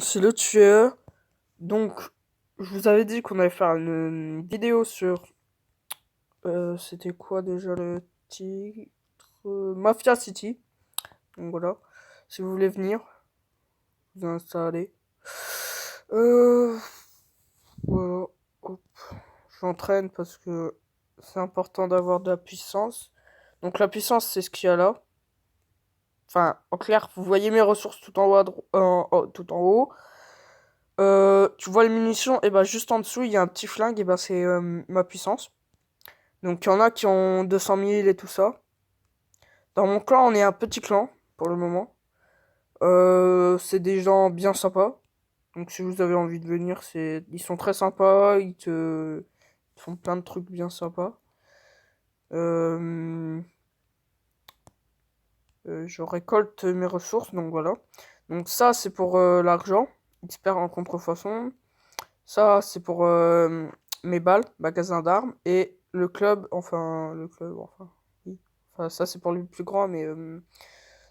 C'est le tueur. Donc, je vous avais dit qu'on allait faire une vidéo sur. C'était quoi déjà le titre? Mafia City. Donc voilà. Si vous voulez venir, vous installez. Euh, voilà. Hop. J'entraîne parce que c'est important d'avoir de la puissance. Donc la puissance, c'est ce qu'il y a là. Enfin, en clair, vous voyez mes ressources tout en haut, tout en haut. Tu vois les munitions, et bah juste en dessous, il y a un petit flingue, et bah c'est ma puissance. Donc il y en a qui ont 200 000 et tout ça. Dans mon clan, on est un petit clan, pour le moment. C'est des gens bien sympas. Donc si vous avez envie de venir, ils sont très sympas, ils font plein de trucs bien sympas. Euh, je récolte mes ressources, donc voilà. Donc ça, c'est pour l'argent, expert en contrefaçon. Ça, c'est pour mes balles, magasin d'armes, et le club, oui. Enfin, ça, c'est pour les plus grands, mais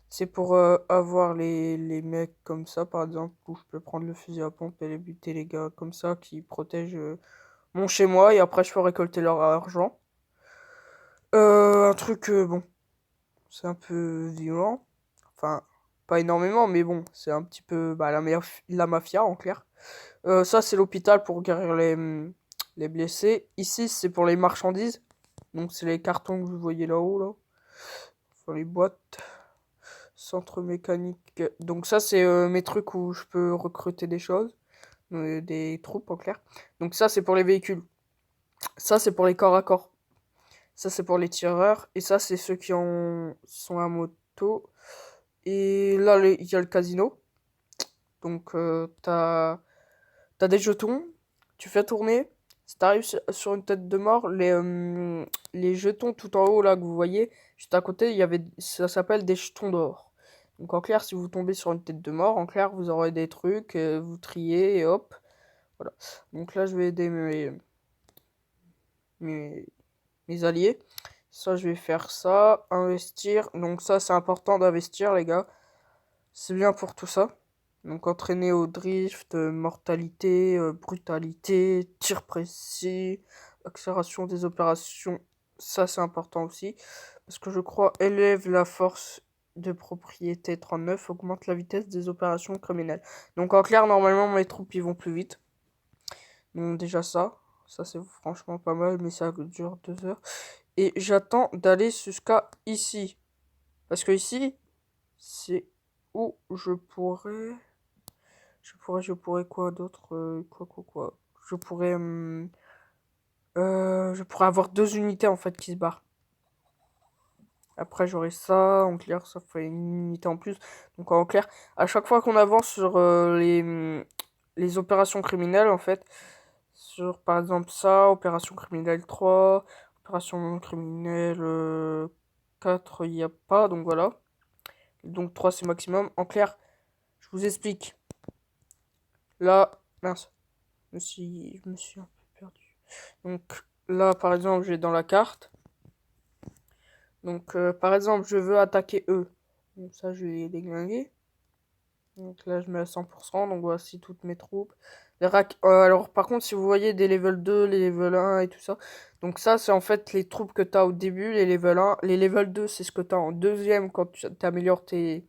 c'est pour avoir les mecs comme ça, par exemple, où je peux prendre le fusil à pompe et les buter les gars comme ça, qui protègent mon chez moi, et après, je peux récolter leur argent. Un truc, bon, c'est un peu violent. Enfin, pas énormément, mais bon, c'est un petit peu bah, la mafia, en clair. Ça, c'est l'hôpital pour guérir les blessés. Ici, c'est pour les marchandises. Donc, c'est les cartons que vous voyez là-haut, là. Enfin, les boîtes. Centre mécanique. Donc, ça, c'est mes trucs où je peux recruter des choses. Des troupes, en clair. Donc, ça, c'est pour les véhicules. Ça, c'est pour les corps à corps. Ça, c'est pour les tireurs. Et ça, c'est ceux qui sont à moto. Et là, il y a le casino. Donc, t'as des jetons, tu fais tourner. Si t'arrives sur une tête de mort, les jetons tout en haut là que vous voyez, juste à côté, ça s'appelle des jetons d'or. Donc en clair, si vous tombez sur une tête de mort, en clair, vous aurez des trucs, vous triez et hop. Voilà. Donc là, je vais aider mes, mes alliés. Ça, je vais faire ça, investir. Donc ça, c'est important d'investir, les gars. C'est bien pour tout ça. Donc entraîner au drift, mortalité, brutalité, tir précis, accélération des opérations, ça c'est important aussi. Parce que je crois élève la force de propriété 39, augmente la vitesse des opérations criminelles. Donc en clair, normalement mes troupes ils vont plus vite. Donc déjà ça c'est franchement pas mal, mais ça dure 2 heures. Et j'attends d'aller jusqu'à ici. Parce que ici, c'est où je pourrais quoi d'autre quoi. Je pourrais avoir 2 unités en fait qui se barrent. Après j'aurai ça, en clair ça fait une unité en plus. Donc en clair, à chaque fois qu'on avance sur les opérations criminelles en fait, sur par exemple ça, opération criminelle 3, opération criminelle 4, il n'y a pas, donc voilà. Donc 3 c'est maximum. En clair, je vous explique. Là, mince. Je me suis un peu perdu. Donc là, par exemple, je vais dans la carte. Donc, par exemple, je veux attaquer eux. Donc ça, je vais les déglinguer. Donc là, je mets à 100%. Donc voici toutes mes troupes. Alors, par contre, si vous voyez des level 2, les level 1 et tout ça. Donc ça, c'est en fait les troupes que tu as au début, les level 1. Les level 2, c'est ce que tu as en deuxième quand tu améliores tes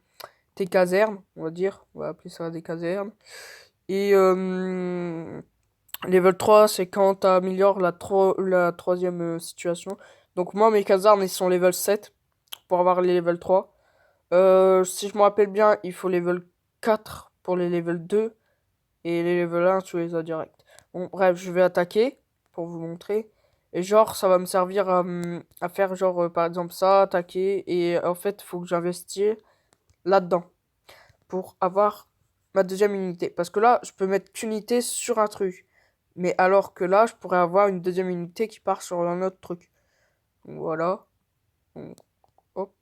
casernes, on va dire. On va appeler ça des casernes. Et level 3, c'est quand tu améliores la troisième situation. Donc moi, mes casernes, ils sont level 7 pour avoir les level 3. Si je me rappelle bien, il faut level 4 pour les level 2. Et les level 1, tu les as direct. Bon, bref, je vais attaquer pour vous montrer. Et genre, ça va me servir à faire genre, par exemple, ça, attaquer. Et en fait, il faut que j'investisse là-dedans pour avoir ma deuxième unité. Parce que là, je peux mettre qu'unité sur un truc. Mais alors que là, je pourrais avoir une deuxième unité qui part sur un autre truc. Donc voilà. Donc, hop.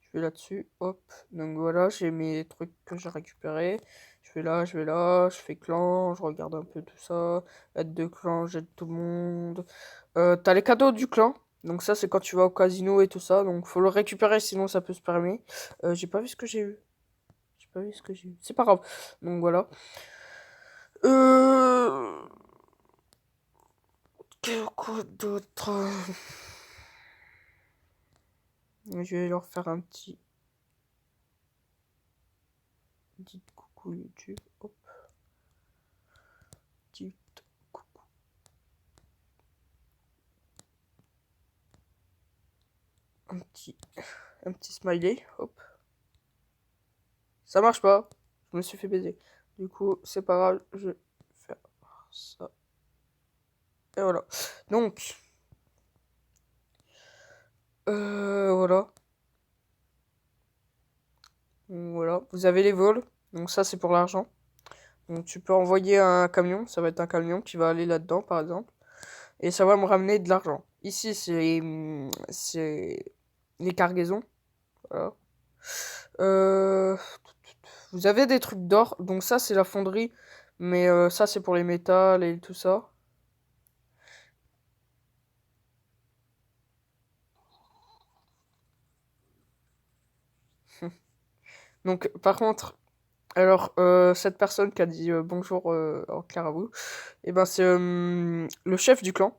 Je vais là-dessus. Hop. Donc voilà, j'ai mes trucs que j'ai récupérés. Je vais là, je fais clan, je regarde un peu tout ça. Aide de clan, j'aide tout le monde. T'as les cadeaux du clan. Donc ça, c'est quand tu vas au casino et tout ça. Donc faut le récupérer, sinon ça peut se permettre. J'ai pas vu ce que j'ai eu. pas vu ce que j'ai eu. C'est pas grave. Donc voilà. Euh... Quoi d'autre? Je vais leur faire un petit coucou YouTube. Hop. Petit coucou. Un petit smiley. Hop. Ça marche pas. Je me suis fait baiser. Du coup, c'est pas grave. Je vais faire ça. Et voilà. Donc, voilà. Voilà. Vous avez les vols. Donc ça, c'est pour l'argent. Donc tu peux envoyer un camion. Ça va être un camion qui va aller là-dedans, par exemple. Et ça va me ramener de l'argent. Ici, c'est les cargaisons. Voilà. Euh, Vous avez des trucs d'or. Donc ça, c'est la fonderie. Mais ça, c'est pour les métals et tout ça. Donc, par contre, alors, cette personne qui a dit bonjour en clair à vous, et ben c'est le chef du clan,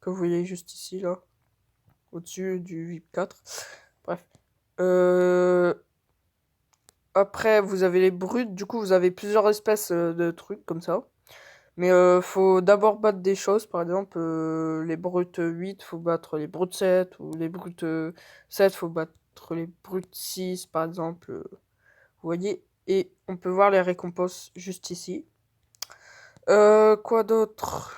que vous voyez juste ici, là, au-dessus du VIP 4. Bref. Euh, Après, vous avez les brutes, du coup, vous avez plusieurs espèces de trucs comme ça. Mais faut d'abord battre des choses, par exemple, les brutes 8, faut battre les brutes 7, ou les brutes 7, faut battre les brutes 6, par exemple. Vous voyez, et on peut voir les récompenses juste ici. Quoi d'autre?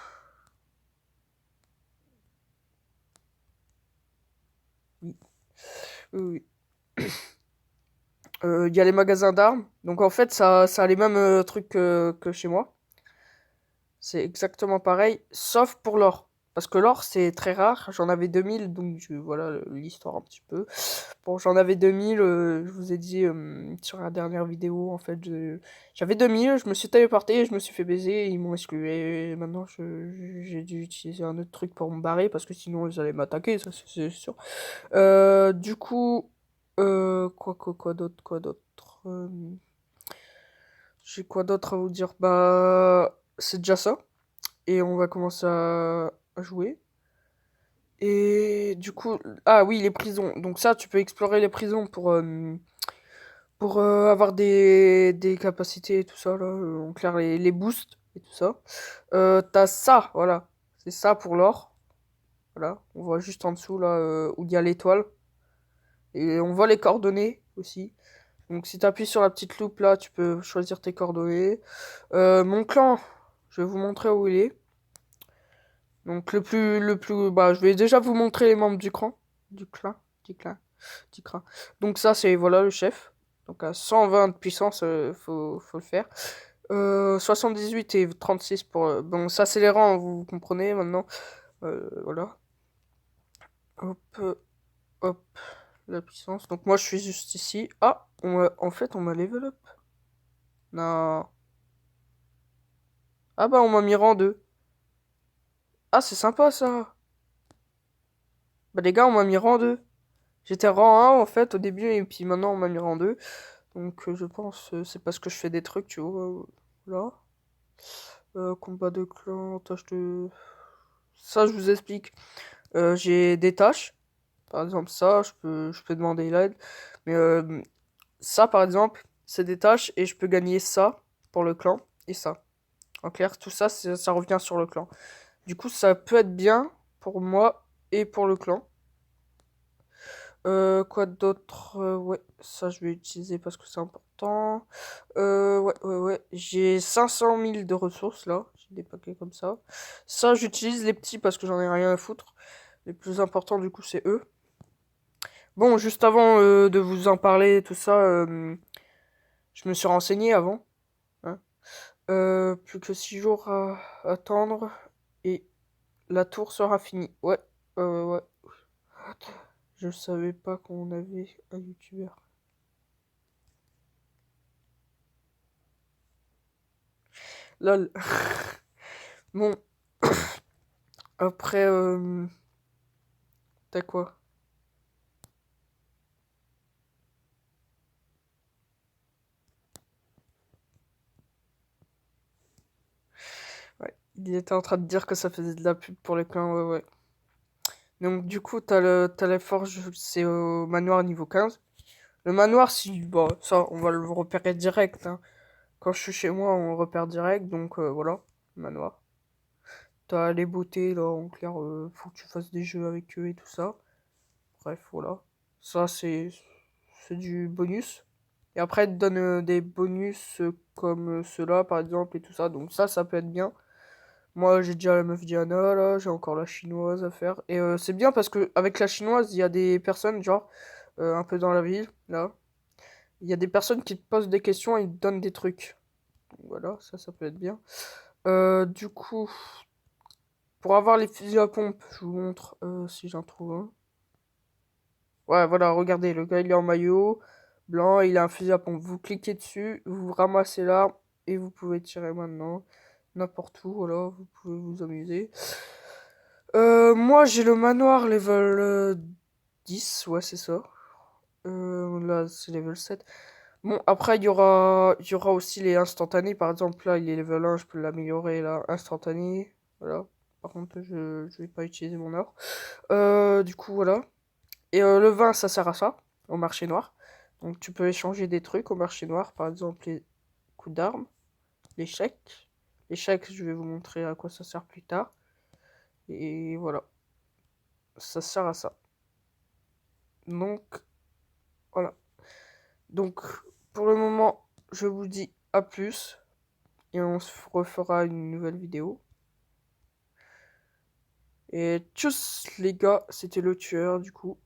Oui, oui, oui. Il y a les magasins d'armes. Donc en fait, ça a les mêmes trucs que chez moi. C'est exactement pareil, sauf pour l'or. Parce que l'or, c'est très rare. J'en avais 2000, donc voilà l'histoire un petit peu. Bon, j'en avais 2000, je vous ai dit sur la dernière vidéo, en fait, j'avais 2000, je me suis téléporté, je me suis fait baiser, et ils m'ont exclu. Et maintenant, j'ai dû utiliser un autre truc pour me barrer, parce que sinon, ils allaient m'attaquer, ça c'est sûr. Du coup, quoi d'autre j'ai quoi d'autre à vous dire? Bah, c'est déjà ça. Et on va commencer à jouer. Et du coup, ah oui, les prisons. Donc ça, tu peux explorer les prisons pour avoir des capacités et tout ça, là. En clair, les boosts et tout ça. T'as ça, voilà. C'est ça pour l'or. Voilà, on voit juste en dessous, là, où il y a l'étoile. Et on voit les coordonnées aussi. Donc si tu appuies sur la petite loupe là, tu peux choisir tes coordonnées. Mon clan, je vais vous montrer où il est. Donc bah, je vais déjà vous montrer les membres du clan, du clan, du clan. Donc ça c'est voilà le chef. Donc à 120 de puissance, faut le faire. 78 et 36 pour. Bon ça c'est les rangs, vous comprenez maintenant. Voilà. Hop, hop, la puissance. Donc moi je suis juste ici. Ah, en fait on m'a level up. Non. Ah bah on m'a mis rang 2. Ah c'est sympa ça. Bah les gars on m'a mis rang 2. J'étais rang 1 en fait au début et puis maintenant on m'a mis rang 2. Donc je pense c'est parce que je fais des trucs tu vois. Là. Combat de clan, tâche de... Ça je vous explique. J'ai des tâches. Par exemple ça, je peux demander l'aide. Mais ça par exemple, c'est des tâches et je peux gagner ça pour le clan et ça. En clair, tout ça, ça revient sur le clan. Du coup, ça peut être bien pour moi et pour le clan. Quoi d'autre? Ouais, ça je vais utiliser parce que c'est important. Ouais. J'ai 500 000 de ressources là. J'ai des paquets comme ça. Ça, j'utilise les petits parce que j'en ai rien à foutre. Les plus importants, du coup, c'est eux. Bon, juste avant de vous en parler, tout ça, je me suis renseigné avant. Hein. Plus que 6 jours à attendre et la tour sera finie. Ouais, ouais. Je savais pas qu'on avait un youtubeur. Lol. Bon, après, t'as quoi? Il était en train de dire que ça faisait de la pub pour les clans, ouais, ouais. Donc, du coup, t'as les forges, c'est au manoir niveau 15. Le manoir, si, bah, ça, on va le repérer direct, hein. Quand je suis chez moi, on repère direct, donc voilà, le manoir. T'as les beautés, là, en clair, faut que tu fasses des jeux avec eux et tout ça. Bref, voilà. Ça, c'est du bonus. Et après, elle te donne des bonus comme ceux-là, par exemple, et tout ça. Donc ça peut être bien. Moi, j'ai déjà la meuf Diana, là, j'ai encore la chinoise à faire. Et c'est bien parce que avec la chinoise, il y a des personnes, genre, un peu dans la ville, là. Il y a des personnes qui te posent des questions et ils te donnent des trucs. Donc, voilà, ça peut être bien. Du coup, pour avoir les fusils à pompe, je vous montre si j'en trouve un. Ouais, voilà, regardez, le gars, il est en maillot blanc, il a un fusil à pompe. Vous cliquez dessus, vous ramassez l'arme et vous pouvez tirer maintenant. N'importe où, voilà, vous pouvez vous amuser. Moi, j'ai le manoir level 10, ouais, c'est ça. Là, c'est level 7. Bon, après, il y aura aussi les instantanés. Par exemple, là, il est level 1, je peux l'améliorer, là, instantané. Voilà. Par contre, je vais pas utiliser mon or. Du coup, voilà. Et le vin, ça sert à ça, au marché noir. Donc tu peux échanger des trucs au marché noir, par exemple les coups d'armes, les chèques. Les chèques, je vais vous montrer à quoi ça sert plus tard. Et voilà, ça sert à ça. Donc voilà. Donc pour le moment, je vous dis à plus. Et on se refera une nouvelle vidéo. Et tchuss les gars, c'était le tueur du coup.